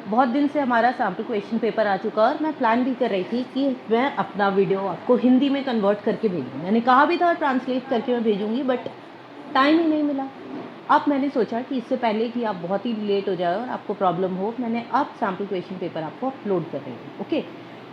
बहुत दिन से हमारा सैम्पल क्वेश्चन पेपर आ चुका और मैं प्लान भी कर रही थी कि मैं अपना वीडियो आपको हिंदी में कन्वर्ट करके भेजूँ। मैंने कहा भी था ट्रांसलेट करके मैं भेजूँगी, बट टाइम ही नहीं मिला। अब मैंने सोचा कि इससे पहले कि आप बहुत ही लेट हो जाए और आपको प्रॉब्लम हो, मैंने अब सैम्पल क्वेश्चन पेपर आपको अपलोड कर रही हूँ। ओके,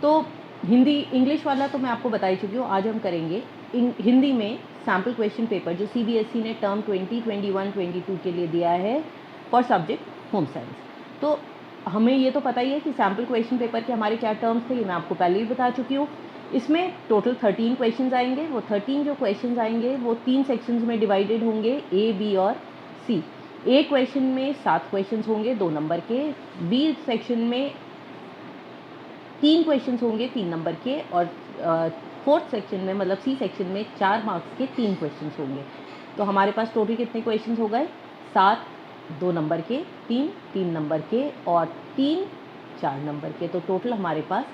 तो हिंदी इंग्लिश वाला तो मैं आपको बता ही चुकी हूँ। आज हम करेंगे हिंदी में सैम्पल क्वेश्चन पेपर जो CBSE ने टर्म 2021-22 के लिए दिया है फॉर सब्जेक्ट होम साइंस। तो हमें ये तो पता ही है कि सैम्पल क्वेश्चन पेपर के हमारे क्या टर्म्स थे, ये मैं आपको पहले ही बता चुकी हूँ। इसमें टोटल 13 क्वेश्चंस आएंगे। वो 13 जो क्वेश्चंस आएंगे वो 3 सेक्शंस में डिवाइडेड होंगे, A, B और C। A क्वेश्चन में 7 क्वेश्चंस होंगे 2 नंबर के, B सेक्शन में 3 क्वेश्चंस होंगे 3 नंबर के, और 4th सेक्शन में मतलब C सेक्शन में 4 मार्क्स के 3 क्वेश्चंस होंगे। तो हमारे पास टोटल कितने क्वेश्चंस हो गए? 7 2 नंबर के, 3 3 नंबर के और 3 4 नंबर के। तो टोटल हमारे पास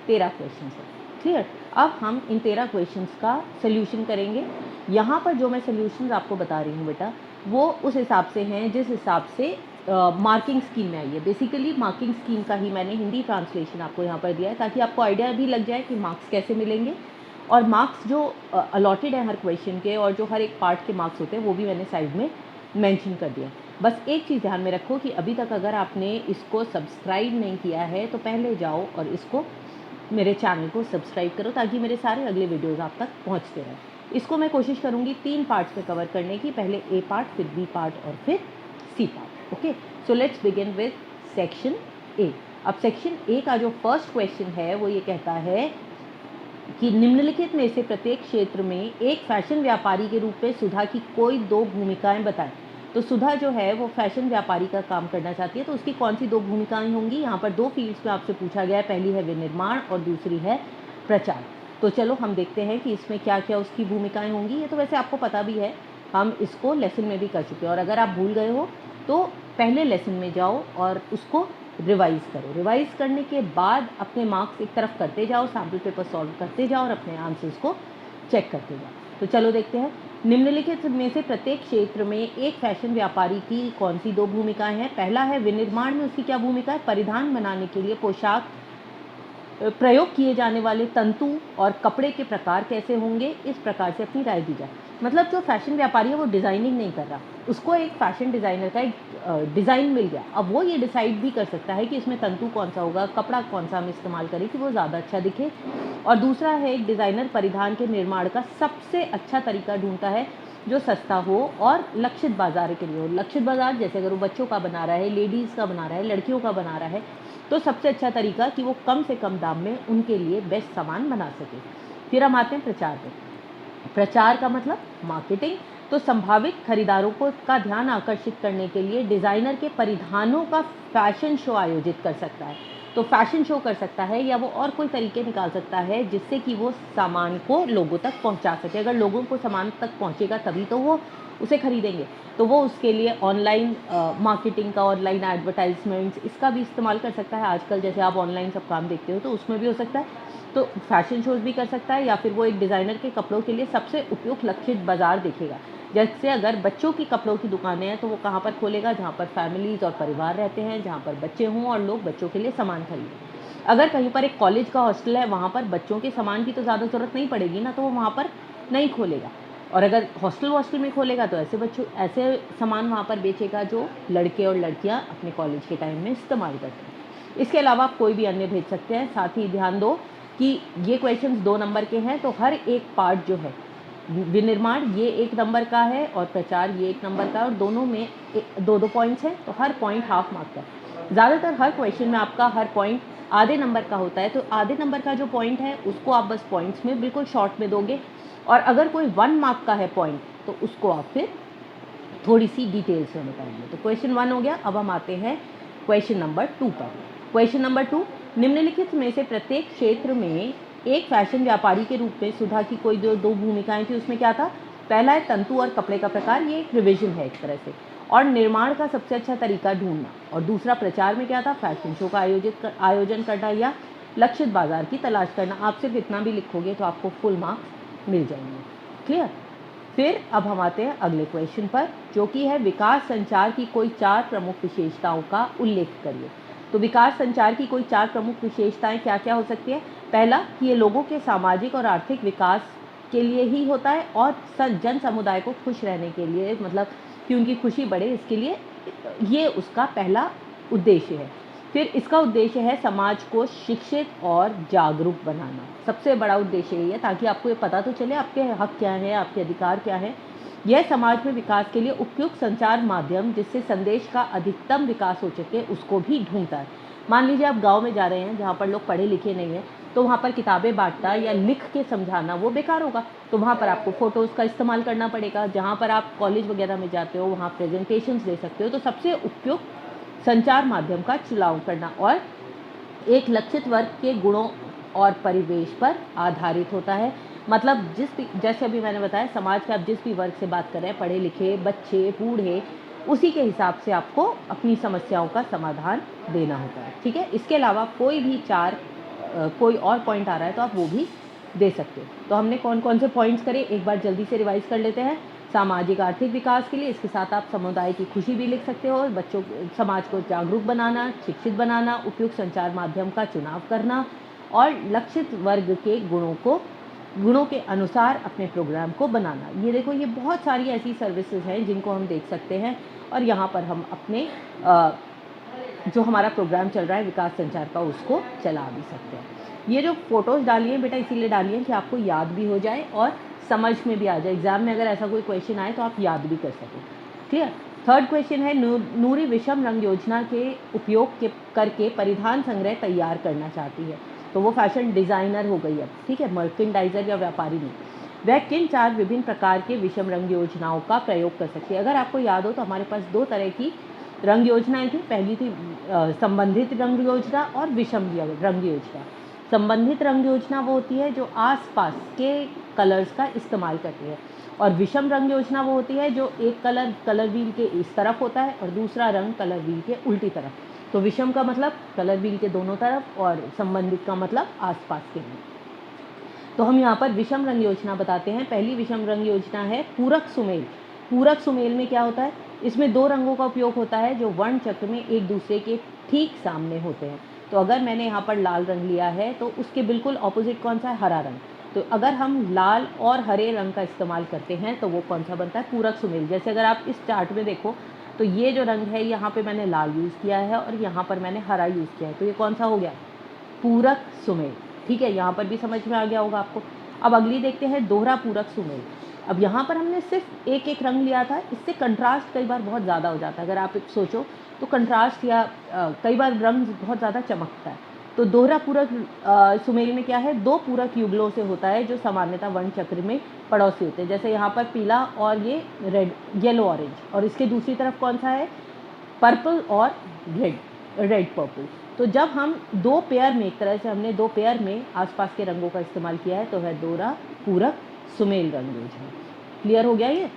13 क्वेश्चंस है। क्लियर? अब हम इन 13 क्वेश्चंस का सोल्यूशन करेंगे। यहाँ पर जो मैं सोल्यूशंस आपको बता रही हूँ बेटा, वो उस हिसाब से हैं जिस हिसाब से मार्किंग स्कीम में आई है। बेसिकली मार्किंग स्कीम का ही मैंने हिंदी ट्रांसलेशन आपको यहाँ पर दिया है, ताकि आपको आइडिया भी लग जाए कि मार्क्स कैसे मिलेंगे। और मार्क्स जो अलॉटेड है हर क्वेश्चन के और जो हर एक पार्ट के मार्क्स होते हैं वो भी मैंने साइड में मेंशन कर दिया। बस एक चीज़ ध्यान में रखो कि अभी तक अगर आपने इसको सब्सक्राइब नहीं किया है तो पहले जाओ और इसको मेरे चैनल को सब्सक्राइब करो, ताकि मेरे सारे अगले वीडियोज़ आप तक पहुँचते रहें। इसको मैं कोशिश करूँगी 3 पार्ट्स में कवर करने की, पहले A पार्ट, फिर B पार्ट और फिर C part. Okay, so let's begin with section A। अब सेक्शन A का जो फर्स्ट क्वेश्चन है वो ये कहता है कि निम्नलिखित में से प्रत्येक क्षेत्र में एक फैशन व्यापारी के रूप में सुधा की कोई 2 भूमिकाएं बताएं। तो सुधा जो है वो फैशन व्यापारी का काम करना चाहती है, तो उसकी कौन सी 2 भूमिकाएं होंगी? यहाँ पर 2 फील्ड्स में आपसे पूछा गया है, पहली है विनिर्माण और दूसरी है प्रचार। तो चलो हम देखते हैं कि इसमें क्या क्या उसकी भूमिकाएं होंगी। ये तो वैसे आपको पता भी है, हम इसको लेसन में भी कर चुके हैं, और अगर आप भूल गए हो तो पहले लेसन में जाओ और उसको रिवाइज़ करो। रिवाइज़ करने के बाद अपने मार्क्स एक तरफ करते जाओ, सैम्पल पेपर सॉल्व करते जाओ और अपने आंसर्स को चेक करते जाओ। तो चलो देखते हैं, निम्नलिखित में से प्रत्येक क्षेत्र में एक फैशन व्यापारी की कौन सी 2 भूमिकाएं हैं? पहला है विनिर्माण में उसकी क्या भूमिका है? परिधान बनाने के लिए पोशाक प्रयोग किए जाने वाले तंतु और कपड़े के प्रकार कैसे होंगे, इस प्रकार से अपनी राय दी जाए। मतलब जो फैशन व्यापारी है वो डिज़ाइनिंग नहीं कर रहा, उसको एक फैशन डिज़ाइनर का एक डिज़ाइन मिल गया। अब वो ये डिसाइड भी कर सकता है कि इसमें तंतु कौन सा होगा, कपड़ा कौन सा हम इस्तेमाल करें कि वो ज़्यादा अच्छा दिखे। और दूसरा है, एक डिज़ाइनर परिधान के निर्माण का सबसे अच्छा तरीका ढूंढता है जो सस्ता हो और लक्षित बाजार के लिए हो। लक्षित बाजार जैसे अगर वो बच्चों का बना रहा है, लेडीज़ का बना रहा है, लड़कियों का बना रहा है, तो सबसे अच्छा तरीका कि वो कम से कम दाम में उनके लिए बेस्ट सामान बना सके। फिर हम आते हैं प्रचार पे। प्रचार का मतलब मार्केटिंग। तो संभावित खरीदारों को का ध्यान आकर्षित करने के लिए डिज़ाइनर के परिधानों का फैशन शो आयोजित कर सकता है। तो फैशन शो कर सकता है या वो और कोई तरीके निकाल सकता है जिससे कि वो सामान को लोगों तक पहुंचा सके। अगर लोगों को सामान तक पहुंचेगा तभी तो वो उसे खरीदेंगे। तो वो उसके लिए ऑनलाइन मार्केटिंग का, ऑनलाइन एडवर्टाइजमेंट्स, इसका भी इस्तेमाल कर सकता है। आजकल जैसे आप ऑनलाइन सब काम देखते हो तो उसमें भी हो सकता है। तो फैशन शोज़ भी कर सकता है, या फिर वो एक डिज़ाइनर के कपड़ों के लिए सबसे उपयुक्त लक्षित बाज़ार देखेगा। जैसे अगर बच्चों की कपड़ों की दुकानें हैं तो वो कहाँ पर खोलेगा? जहाँ पर फैमिलीज़ और परिवार रहते हैं, जहाँ पर बच्चे हों और लोग बच्चों के लिए सामान खरीदें। अगर कहीं पर एक कॉलेज का हॉस्टल है, वहाँ पर बच्चों के सामान की तो ज़्यादा ज़रूरत नहीं पड़ेगी ना, तो वो वहाँ पर नहीं खोलेगा। और अगर हॉस्टल में खोलेगा तो ऐसे सामान वहाँ पर बेचेगा जो लड़के और लड़कियाँ अपने कॉलेज के टाइम में इस्तेमाल करते हैं। इसके अलावा आप कोई भी अन्य भेज सकते हैं। साथ ही ध्यान दो कि ये क्वेश्चंस 2 नंबर के हैं, तो हर एक पार्ट जो है, विनिर्माण ये 1 नंबर का है और प्रचार ये 1 नंबर का है, और दोनों में 2-2 पॉइंट्स हैं, तो हर पॉइंट हाफ मार्क का है। ज़्यादातर हर क्वेश्चन में आपका हर पॉइंट आधे नंबर का होता है, तो आधे नंबर का जो पॉइंट है उसको आप बस पॉइंट्स में बिल्कुल शॉर्ट में दोगे, और अगर कोई 1 मार्क का है पॉइंट तो उसको आप फिर थोड़ी सी डिटेल्स में बताएंगे। तो क्वेश्चन 1 हो गया। अब हम आते हैं क्वेश्चन नंबर 2 पर। क्वेश्चन नंबर 2, निम्नलिखित में से प्रत्येक क्षेत्र में एक फैशन व्यापारी के रूप में सुधा की कोई 2 भूमिकाएं थी। उसमें क्या था? पहला है तंतु और कपड़े का प्रकार, ये एक रिविजन है एक तरह से, और निर्माण का सबसे अच्छा तरीका ढूंढना। और दूसरा प्रचार में क्या था? फैशन शो का आयोजन करना या लक्षित बाजार की तलाश करना। आप सिर्फ इतना भी लिखोगे तो आपको फुल मार्क्स मिल जाएंगे। क्लियर? फिर अब हम आते हैं अगले क्वेश्चन पर, जो कि है विकास संचार की कोई 4 प्रमुख विशेषताओं का उल्लेख करिए। तो विकास संचार की कोई 4 प्रमुख विशेषताएं क्या क्या हो सकती है। पहला कि ये लोगों के सामाजिक और आर्थिक विकास के लिए ही होता है और जन समुदाय को खुश रहने के लिए, मतलब कि उनकी खुशी बढ़े, इसके लिए ये उसका पहला उद्देश्य है। फिर इसका उद्देश्य है समाज को शिक्षित और जागरूक बनाना। सबसे बड़ा उद्देश्य यही है, ताकि आपको ये पता तो चले आपके हक क्या हैं, आपके अधिकार क्या हैं। यह समाज में विकास के लिए उपयुक्त संचार माध्यम जिससे संदेश का अधिकतम विकास हो सके उसको भी ढूंढता है। मान लीजिए आप गांव में जा रहे हैं जहाँ पर लोग पढ़े लिखे नहीं हैं, तो वहाँ पर किताबें बांटना या लिख के समझाना वो बेकार होगा। तो वहाँ पर आपको फ़ोटोज़ का इस्तेमाल करना पड़ेगा। जहाँ पर आप कॉलेज वगैरह में जाते हो वहाँ प्रेजेंटेशंस दे सकते हो। तो सबसे उपयुक्त संचार माध्यम का चुनाव करना और एक लक्षित वर्ग के गुणों और परिवेश पर आधारित होता है। मतलब जैसे अभी मैंने बताया, समाज के आप जिस भी वर्ग से बात कर रहे हैं, पढ़े लिखे, बच्चे, बूढ़े, उसी के हिसाब से आपको अपनी समस्याओं का समाधान देना होता है। ठीक है, इसके अलावा कोई भी कोई और पॉइंट आ रहा है तो आप वो भी दे सकते हो। तो हमने कौन कौन से पॉइंट्स करे एक बार जल्दी से रिवाइज कर लेते हैं। सामाजिक आर्थिक विकास के लिए, इसके साथ आप समुदाय की खुशी भी लिख सकते हो, बच्चों समाज को जागरूक बनाना, शिक्षित बनाना, उपयुक्त संचार माध्यम का चुनाव करना और लक्षित वर्ग के गुणों के अनुसार अपने प्रोग्राम को बनाना। ये देखो, ये बहुत सारी ऐसी सर्विसेज हैं जिनको हम देख सकते हैं और यहाँ पर हम अपने जो हमारा प्रोग्राम चल रहा है विकास संचार का उसको चला भी सकते हैं। ये जो फोटोज़ डाली हैं बेटा इसीलिए डाली हैं कि आपको याद भी हो जाए और समझ में भी आ जाए। एग्जाम में अगर ऐसा कोई क्वेश्चन आए तो आप याद भी कर सकें। क्लियर। थर्ड क्वेश्चन है, नूरी विषम रंग योजना के उपयोग करके परिधान संग्रह तैयार करना चाहती है। तो वो फैशन डिज़ाइनर हो गई अब, ठीक है, मर्चेंडाइजर या व्यापारी नहीं। वह किन 4 विभिन्न प्रकार के विषम रंग योजनाओं का प्रयोग कर सकती है। अगर आपको याद हो तो हमारे पास 2 तरह की रंग योजनाएं थी। पहली थी संबंधित रंग योजना और विषम रंग योजना। संबंधित रंग योजना वो होती है जो आसपास के कलर्स का इस्तेमाल करती है और विषम रंग योजना वो होती है जो एक कलर व्हील के इस तरफ होता है और दूसरा रंग कलर व्हील के उल्टी तरफ। तो विषम का मतलब कलर व्हील के दोनों तरफ और संबंधित का मतलब आसपास के रंग। तो हम यहाँ पर विषम रंग योजना बताते हैं। पहली विषम रंग योजना है पूरक सुमेल। पूरक सुमेल में क्या होता है, इसमें 2 रंगों का उपयोग होता है जो वर्ण चक्र में एक दूसरे के ठीक सामने होते हैं। तो अगर मैंने यहाँ पर लाल रंग लिया है तो उसके बिल्कुल ऑपोजिट कौन सा है, हरा रंग। तो अगर हम लाल और हरे रंग का इस्तेमाल करते हैं तो वो कौन सा बनता है, पूरक सुमेल। जैसे अगर आप इस चार्ट में देखो तो ये जो रंग है यहाँ पे मैंने लाल यूज़ किया है और यहाँ पर मैंने हरा यूज़ किया है, तो ये कौन सा हो गया, पूरक सुमेल। ठीक है, यहाँ पर भी समझ में आ गया होगा आपको। अब अगली देखते हैं दोहरा पूरक सुमेल। अब यहाँ पर हमने सिर्फ एक एक रंग लिया था, इससे कंट्रास्ट कई बार बहुत ज़्यादा हो जाता है। अगर आप सोचो तो कंट्रास्ट या कई बार रंग बहुत ज़्यादा चमकता है। तो दोहरा पूरक सुमेल में क्या है, 2 पूरक युगलों से होता है जो सामान्यतः वर्ण चक्र में पड़ोसी होते हैं। जैसे यहाँ पर पीला और ये येलो ऑरेंज, और इसके दूसरी तरफ कौन सा है, पर्पल और रेड पर्पल। तो जब हम 2 पेयर में, एक तरह से हमने 2 पेयर में आसपास के रंगों का इस्तेमाल किया है तो वह दोहरा पूरक सुमेल रंग योजना। क्लियर हो गया ये।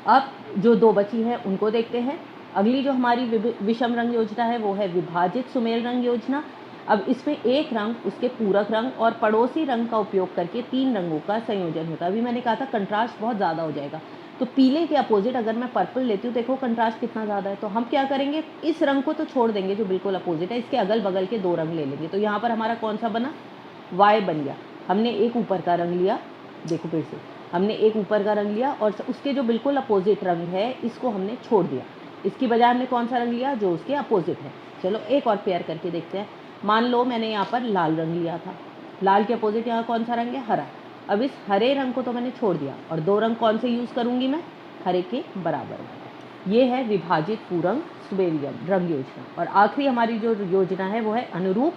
अब जो 2 बची हैं उनको देखते हैं। अगली जो हमारी विषम रंग योजना है वो है विभाजित सुमेल रंग योजना। अब इसमें एक रंग, उसके पूरक रंग और पड़ोसी रंग का उपयोग करके 3 रंगों का संयोजन होता है। अभी मैंने कहा था कंट्रास्ट बहुत ज़्यादा हो जाएगा, तो पीले के अपोजिट अगर मैं पर्पल लेती हूँ, देखो कंट्रास्ट कितना ज़्यादा है। तो हम क्या करेंगे, इस रंग को तो छोड़ देंगे जो बिल्कुल अपोजिट है, इसके अगल बगल के 2 रंग ले लेंगे। तो यहाँ पर हमारा कौन सा बना, वाई बन गया। हमने एक ऊपर का रंग लिया, देखो फिर से हमने एक ऊपर का रंग लिया और उसके जो बिल्कुल अपोजिट रंग है इसको हमने छोड़ दिया। इसकी बजाय हमने कौन सा रंग लिया, जो उसके अपोजिट है। चलो एक और पेयर करके देखते हैं। मान लो मैंने यहाँ पर लाल रंग लिया था, लाल के अपोजिट यहाँ कौन सा रंग है, हरा। अब इस हरे रंग को तो मैंने छोड़ दिया और 2 रंग कौन से यूज़ करूँगी मैं, हरे के बराबर। ये है विभाजित पूरक सुमेल रंग योजना। और आखिरी हमारी जो योजना है वो है अनुरूप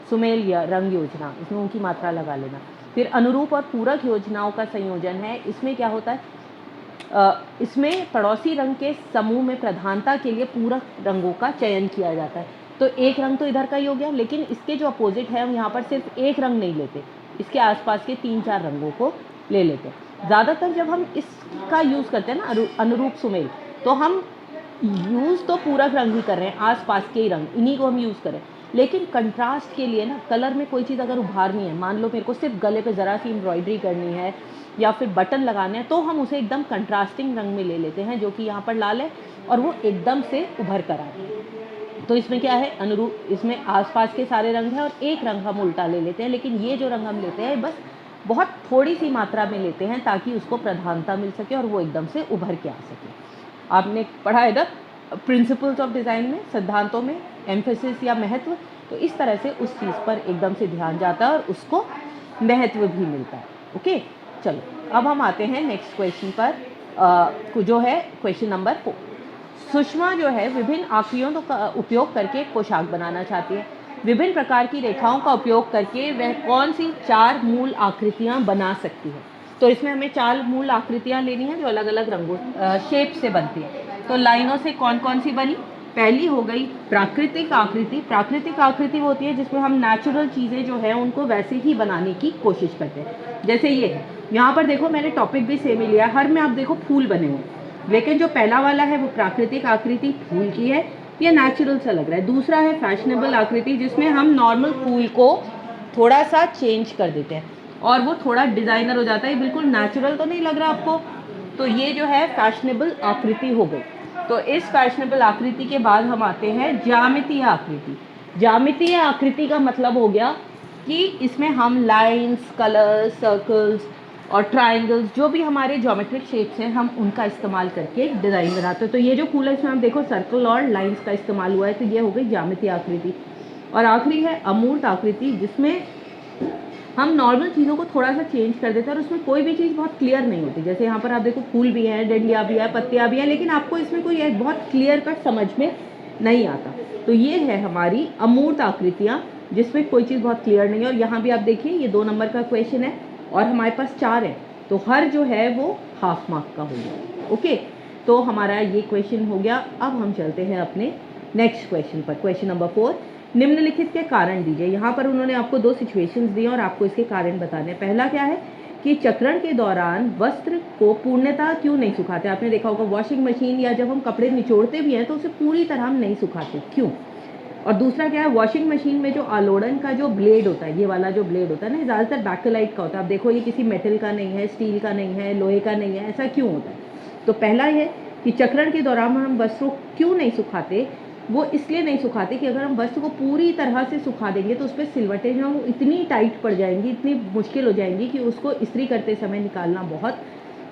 सुमेल रंग योजना, इसमें उनकी मात्रा लगा लेना। फिर अनुरूप और पूरक योजनाओं का संयोजन है। इसमें क्या होता है, इसमें पड़ोसी रंग के समूह में प्रधानता के लिए पूरक रंगों का चयन किया जाता है। तो एक रंग तो इधर का ही हो गया, लेकिन इसके जो अपोजिट है हम यहाँ पर सिर्फ एक रंग नहीं लेते, इसके आसपास के 3-4 रंगों को ले लेते हैं। ज़्यादातर जब हम इसका यूज़ करते हैं ना, अनुरूप सुमेल, तो हम यूज़ तो पूरक रंग ही कर रहे हैं, आसपास के ही रंग, इन्हीं को हम यूज़ करें। लेकिन कंट्रास्ट के लिए ना, कलर में कोई चीज़ अगर उभारनी है, मान लो मेरे को सिर्फ गले पे ज़रा सी एम्ब्रॉयडरी करनी है या फिर बटन लगाने हैं, तो हम उसे एकदम कंट्रास्टिंग रंग में ले लेते हैं, जो कि यहाँ पर लाल है और वो एकदम से उभर कर आता है। तो इसमें क्या है, अनुरूप इसमें आसपास के सारे रंग हैं और एक रंग हम उल्टा ले लेते हैं, लेकिन ये जो रंग हम लेते हैं बस बहुत थोड़ी सी मात्रा में लेते हैं ताकि उसको प्रधानता मिल सके और वो एकदम से उभर के आ सके। आपने पढ़ा है ना प्रिंसिपल्स ऑफ डिज़ाइन में, सिद्धांतों में एम्फेसिस या महत्व, तो इस तरह से उस चीज़ पर एकदम से ध्यान जाता है और उसको महत्व भी मिलता है। ओके, चलो अब हम आते हैं नेक्स्ट क्वेश्चन पर, जो है क्वेश्चन नंबर 4। सुषमा जो है विभिन्न आकृतियों का उपयोग करके एक पोशाक बनाना चाहती है। विभिन्न प्रकार की रेखाओं का उपयोग करके वह कौन सी 4 मूल आकृतियां बना सकती है? तो इसमें हमें 4 मूल आकृतियां लेनी है जो अलग अलग रंगों शेप से बनती है। तो लाइनों से कौन कौन सी बनी? पहली हो गई प्राकृतिक आकृति। प्राकृतिक आकृति वो होती है जिसमें हम नेचुरल चीज़ें जो है उनको वैसे ही बनाने की कोशिश करते हैं। जैसे ये यहाँ पर देखो, मैंने टॉपिक भी सेम ही लिया, हर में आप देखो फूल बने हुए, लेकिन जो पहला वाला है वो प्राकृतिक आकृति फूल की है, ये नेचुरल सा लग रहा है। दूसरा है फैशनेबल आकृति जिसमें हम नॉर्मल फूल को थोड़ा सा चेंज कर देते हैं और वो थोड़ा डिज़ाइनर हो जाता है, बिल्कुल नेचुरल तो नहीं लग रहा आपको। तो ये जो है फैशनेबल आकृति हो गई। तो इस फैशनेबल आकृति के बाद हम आते हैं ज्यामितीय आकृति। ज्यामितीय आकृति का मतलब हो गया कि इसमें हम लाइंस, कलर्स, सर्कल्स और ट्राइंगल्स, जो भी हमारे ज्योमेट्रिक शेप्स हैं, हम उनका इस्तेमाल करके एक डिज़ाइन बनाते हैं। तो ये जो फूल है इसमें हम देखो सर्कल और लाइंस का इस्तेमाल हुआ है, तो ये हो गई ज्यामितीय आकृति। और आखिरी है अमूर्त आकृति जिसमें हम नॉर्मल चीज़ों को थोड़ा सा चेंज कर देते हैं और उसमें कोई भी चीज़ बहुत क्लियर नहीं होती। जैसे यहाँ पर आप देखो फूल भी हैं, डंडियाँ भी हैं, पत्तियाँ भी हैं, लेकिन आपको इसमें कोई बहुत क्लियर कट समझ में नहीं आता। तो ये है हमारी अमूर्त आकृतियाँ जिसमें कोई चीज़ बहुत क्लियर नहीं है। और यहाँ भी आप देखिए ये 2 नंबर का क्वेश्चन है और हमारे पास 4 है, तो हर जो है वो हाफ मार्क का हो गया। ओके, तो हमारा ये क्वेश्चन हो गया। अब हम चलते हैं अपने नेक्स्ट क्वेश्चन पर। क्वेश्चन नंबर 4, निम्नलिखित के कारण दीजिए। यहाँ पर उन्होंने आपको 2 सिचुएशंस दिए और आपको इसके कारण बताने हैं। पहला क्या है कि चक्रण के दौरान वस्त्र को पूर्णतः क्यों नहीं सुखाते? आपने देखा होगा वॉशिंग मशीन या जब हम कपड़े निचोड़ते भी हैं तो उसे पूरी तरह हम नहीं सुखाते, क्यों? और दूसरा क्या है, वॉशिंग मशीन में जो आलोड़न का जो ब्लेड होता है, ये वाला जो ब्लेड होता है ना, ज़्यादातर बैकेलाइट का होता है। आप देखो ये किसी मेटल का नहीं है, स्टील का नहीं है, लोहे का नहीं है, ऐसा क्यों होता है? तो पहला ये कि चक्रण के दौरान हम वस्त्रों क्यों नहीं सुखाते, वो इसलिए नहीं सुखाते कि अगर हम वस्त्र को पूरी तरह से सुखा देंगे तो उस पर सिलवटें जो वो इतनी टाइट पड़ जाएंगी, इतनी मुश्किल हो जाएंगी कि उसको इस्त्री करते समय निकालना बहुत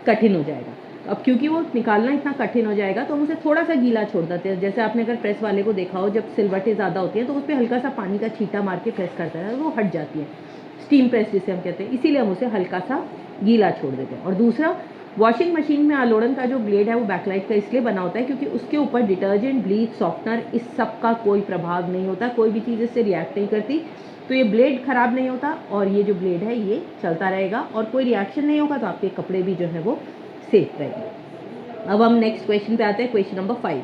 कठिन हो जाएगा। अब क्योंकि वो निकालना इतना कठिन हो जाएगा तो हम उसे थोड़ा सा गीला छोड़ देते हैं। जैसे आपने अगर प्रेस वाले को देखा हो, जब सिलवटें ज़्यादा होती हैं तो उस पर हल्का सा पानी का छींटा मार के प्रेस करता है, वो हट जाती है, स्टीम प्रेस जिसे हम कहते हैं, इसीलिए हम उसे हल्का सा गीला छोड़ देते हैं। और दूसरा, वॉशिंग मशीन में आलोड़न का जो ब्लेड है वो बैकलाइट का इसलिए बना होता है क्योंकि उसके ऊपर डिटर्जेंट, ब्लीच, सॉफ्टनर, इस सब का कोई प्रभाव नहीं होता, कोई भी चीज़ इससे रिएक्ट नहीं करती, तो ये ब्लेड खराब नहीं होता और ये जो ब्लेड है ये चलता रहेगा और कोई रिएक्शन नहीं होगा, तो आपके कपड़े भी जो है वो सेफ रहेंगे। अब हम नेक्स्ट क्वेश्चन पे आते हैं, क्वेश्चन नंबर 5।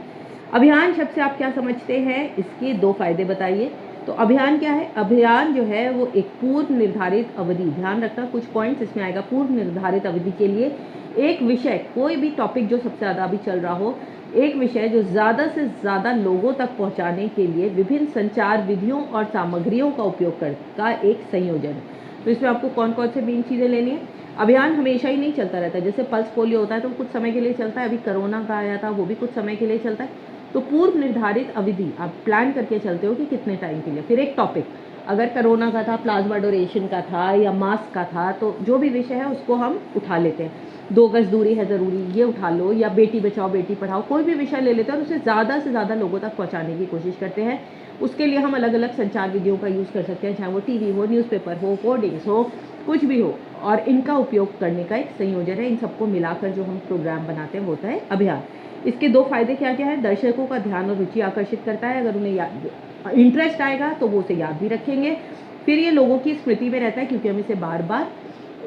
अभियान शब्द से आप क्या समझते हैं? इसके 2 फायदे बताइए। तो अभियान क्या है? अभियान जो है वो एक पूर्व निर्धारित अवधि, ध्यान रखना कुछ पॉइंट्स इसमें आएगा, पूर्व निर्धारित अवधि के लिए एक विषय, कोई भी टॉपिक जो सबसे ज़्यादा अभी चल रहा हो, एक विषय जो ज़्यादा से ज़्यादा लोगों तक पहुंचाने के लिए विभिन्न संचार विधियों और सामग्रियों का उपयोग का एक संयोजन है। तो इसमें आपको कौन कौन से मेन चीज़ें लेनी है? अभियान हमेशा ही नहीं चलता रहता है, जैसे पल्स पोलियो होता है तो कुछ समय के लिए चलता है, अभी कोरोना का आया था वो भी कुछ समय के लिए चलता है। तो पूर्व निर्धारित अवधि आप प्लान करके चलते हो कि कितने टाइम के लिए। फिर एक टॉपिक, अगर कोरोना का था, प्लाज्मा डोनेशन का था या मास्क का था, तो जो भी विषय है उसको हम उठा लेते हैं। 2 गज दूरी है ज़रूरी, ये उठा लो, या बेटी बचाओ बेटी पढ़ाओ, कोई भी विषय ले लेते हैं और उसे ज़्यादा से ज़्यादा लोगों तक पहुँचाने की कोशिश करते हैं। उसके लिए हम अलग अलग संचार विधियों का यूज़ कर सकते हैं, चाहे वो टीवी हो, न्यूज़पेपर हो, होर्डिंग्स हो, कुछ भी हो, और इनका उपयोग करने का एक संयोजन है। इन सबको मिलाकर जो हम प्रोग्राम बनाते हैं वो होता है अभियान। इसके 2 फायदे क्या क्या है? दर्शकों का ध्यान और रुचि आकर्षित करता है, अगर उन्हें इंटरेस्ट आएगा तो वो उसे याद भी रखेंगे। फिर ये लोगों की स्मृति में रहता है क्योंकि हम इसे बार बार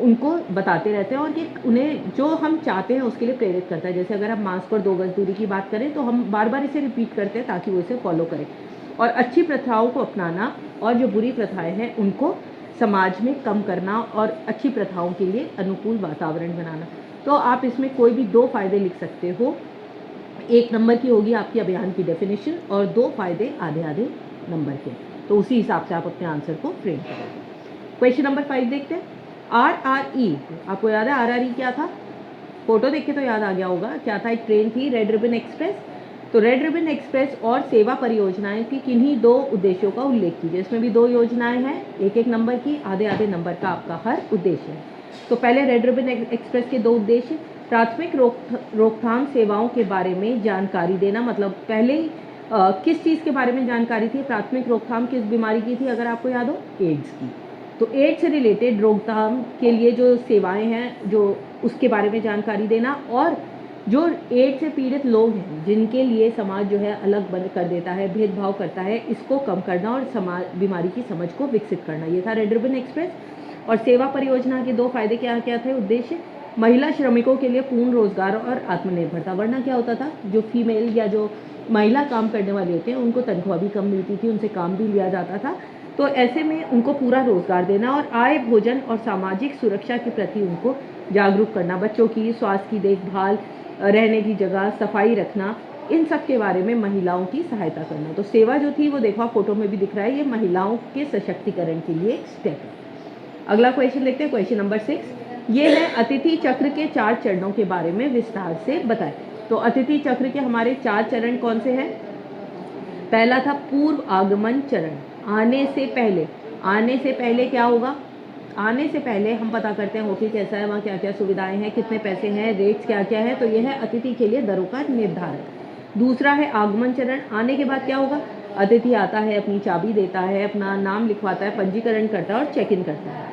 उनको बताते रहते हैं और ये उन्हें जो हम चाहते हैं उसके लिए प्रेरित करता है। जैसे अगर हम मास्क और 2 गज दूरी की बात करें तो हम बार बार इसे रिपीट करते हैं ताकि वो इसे फॉलो करें। और अच्छी प्रथाओं को अपनाना और जो बुरी प्रथाएं हैं उनको समाज में कम करना और अच्छी प्रथाओं के लिए अनुकूल वातावरण बनाना। तो आप इसमें कोई भी 2 फायदे लिख सकते हो। 1 नंबर की होगी आपकी अभियान की डेफिनेशन और 2 फायदे आधे आधे नंबर के, तो उसी हिसाब से आप अपने आंसर को फ्रेम करोगे। क्वेश्चन नंबर 5 देखते हैं। RRE, आपको याद है RRE क्या था? फोटो देख के तो याद आ गया होगा, क्या था? एक ट्रेन थी, रेड रिबन एक्सप्रेस। तो रेड रिबन एक्सप्रेस और सेवा परियोजनाएं की किन्हीं 2 उद्देश्यों का उल्लेख कीजिए। इसमें भी 2 योजनाएं हैं, एक नंबर की, आधे नंबर का आपका हर उद्देश्य है। तो पहले रेड रिबन एक्सप्रेस के 2 उद्देश्य, प्राथमिक रोकथाम सेवाओं के बारे में जानकारी देना, मतलब पहले ही किस चीज़ के बारे में जानकारी थी, प्राथमिक रोकथाम किस बीमारी की थी, अगर आपको याद हो, एड्स की। तो एड्स से रिलेटेड रोकथाम के लिए जो सेवाएं हैं, जो उसके बारे में जानकारी देना, और जो एड्स से पीड़ित लोग हैं जिनके लिए समाज जो है अलग बंद कर देता है, भेदभाव करता है, इसको कम करना और समाज बीमारी की समझ को विकसित करना, ये था रेड रिबन एक्सप्रेस। और सेवा परियोजना के 2 फायदे क्या क्या थे उद्देश्य, महिला श्रमिकों के लिए पूर्ण रोजगार और आत्मनिर्भरता। वरना क्या होता था, जो फीमेल या जो महिला काम करने वाले होते हैं उनको तनख्वाह भी कम मिलती थी, उनसे काम भी लिया जाता था। तो ऐसे में उनको पूरा रोजगार देना और आय, भोजन और सामाजिक सुरक्षा के प्रति उनको जागरूक करना, बच्चों की स्वास्थ्य की देखभाल, रहने की जगह, सफाई रखना, इन सब के बारे में महिलाओं की सहायता करना। तो सेवा जो थी वो देखो आप फोटो में भी दिख रहा है, ये महिलाओं के सशक्तिकरण के लिए एक स्टेप है। अगला क्वेश्चन देखते हैं, क्वेश्चन नंबर 6, ये है अतिथि चक्र के 4 चरणों के बारे में विस्तार से बताएं। तो अतिथि चक्र के हमारे 4 चरण कौन से हैं? पहला था पूर्व आगमन चरण, आने से पहले। आने से पहले क्या होगा, आने से पहले हम पता करते हैं होटल कैसा है, वहाँ क्या क्या सुविधाएं हैं, कितने पैसे हैं, रेट्स क्या क्या है, तो यह है अतिथि के लिए दरों का निर्धारण। दूसरा है आगमन चरण, आने के बाद क्या होगा, अतिथि आता है, अपनी चाबी देता है, अपना नाम लिखवाता है, पंजीकरण करता है और चेक इन करता है।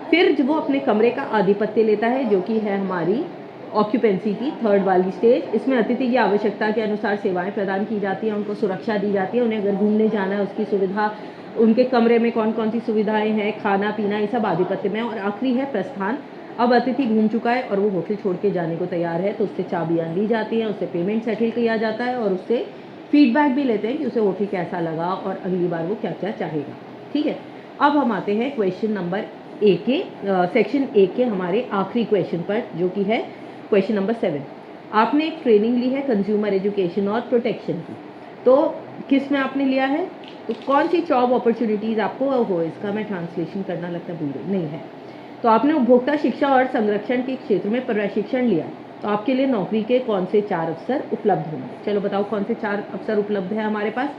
फिर जब वो अपने कमरे का आधिपत्य लेता है, जो कि है हमारी ऑक्यूपेंसी की 3rd वाली स्टेज, इसमें अतिथि की आवश्यकता के अनुसार सेवाएं प्रदान की जाती हैं, उनको सुरक्षा दी जाती है, उन्हें अगर घूमने जाना है उसकी सुविधा, उनके कमरे में कौन कौन सी सुविधाएं हैं, खाना पीना, ये सब आधिपत्य में। और आखिरी है प्रस्थान, अब अतिथि घूम चुका है और वो होटल छोड़ के जाने को तैयार है, तो उससे चाबियाँ ली जाती हैं, उससे पेमेंट सेटल किया जाता है और उससे फीडबैक भी लेते हैं कि उसे होटल कैसा लगा और अगली बार वो क्या क्या चाहेगा। ठीक है, अब हम आते हैं क्वेश्चन नंबर ए के सेक्शन ए के हमारे आखिरी क्वेश्चन पर, जो कि है क्वेश्चन नंबर 7। आपने एक ट्रेनिंग ली है कंज्यूमर एजुकेशन और प्रोटेक्शन की, तो किस में आपने लिया है, तो कौन सी जॉब अपॉर्चुनिटीज़ आपको हो, इसका मैं ट्रांसलेशन करना लगता भूल नहीं है। तो आपने उपभोक्ता शिक्षा और संरक्षण के क्षेत्र में प्रशिक्षण लिया, तो आपके लिए नौकरी के कौन से 4 अवसर उपलब्ध होंगे। चलो बताओ कौन से 4 अवसर उपलब्ध है हमारे पास।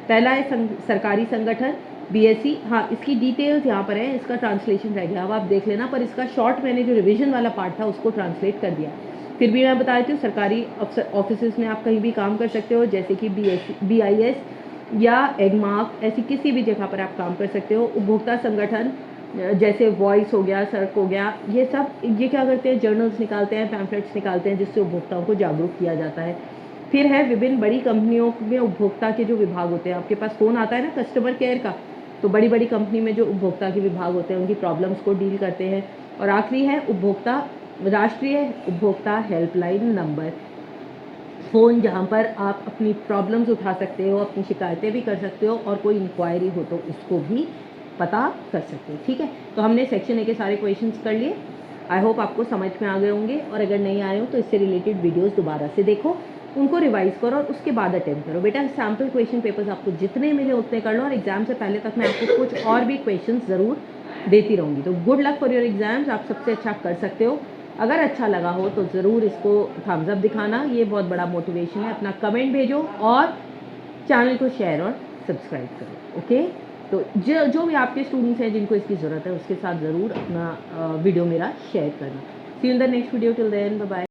पहला है सरकारी संगठन, बीएससी, हाँ इसकी डिटेल्स यहाँ पर है, इसका ट्रांसलेशन रह गया, अब आप देख लेना, पर इसका शॉर्ट मैंने जो रिवीजन वाला पार्ट था उसको ट्रांसलेट कर दिया। फिर भी मैं बता देती हूँ, सरकारी ऑफिस में आप कहीं भी काम कर सकते हो, जैसे कि BIS या एगमार्क, ऐसी किसी भी जगह पर आप काम कर सकते हो। उपभोक्ता संगठन जैसे वॉइस हो गया, सर्क हो गया, ये सब ये क्या करते हैं, जर्नल्स निकालते हैं, पैम्फलेट्स निकालते हैं, जिससे उपभोक्ताओं को जागरूक किया जाता है। फिर है विभिन्न बड़ी कंपनियों में उपभोक्ता के जो विभाग होते हैं, आपके पास फ़ोन आता है ना कस्टमर केयर का, तो बड़ी बड़ी कंपनी में जो उपभोक्ता के विभाग होते हैं उनकी प्रॉब्लम्स को डील करते हैं। और आखिरी है राष्ट्रीय उपभोक्ता हेल्पलाइन नंबर, फ़ोन जहाँ पर आप अपनी प्रॉब्लम्स उठा सकते हो, अपनी शिकायतें भी कर सकते हो और कोई इंक्वायरी हो तो उसको भी पता कर सकते हो। ठीक है, तो हमने सेक्शन ए के सारे क्वेश्चंस कर लिए, आई होप आपको समझ में आ गए होंगे, और अगर नहीं आए हो तो इससे रिलेटेड वीडियोस दोबारा से देखो, उनको रिवाइज करो और उसके बाद अटेम्प्ट करो। बेटा सैम्पल क्वेश्चन पेपर्स आपको जितने मिले उतने कर लो, और एग्जाम से पहले तक मैं आपको कुछ और भी क्वेश्चन ज़रूर देती रहूँगी। तो good luck for your exams, आप सबसे अच्छा कर सकते हो। अगर अच्छा लगा हो तो ज़रूर इसको थम्स अप दिखाना, ये बहुत बड़ा मोटिवेशन है। अपना कमेंट भेजो और चैनल को शेयर और सब्सक्राइब करो। ओके, तो जो भी आपके स्टूडेंट्स हैं जिनको इसकी ज़रूरत है उसके साथ ज़रूर अपना वीडियो मेरा शेयर करना। See you in the next video, till then bye bye.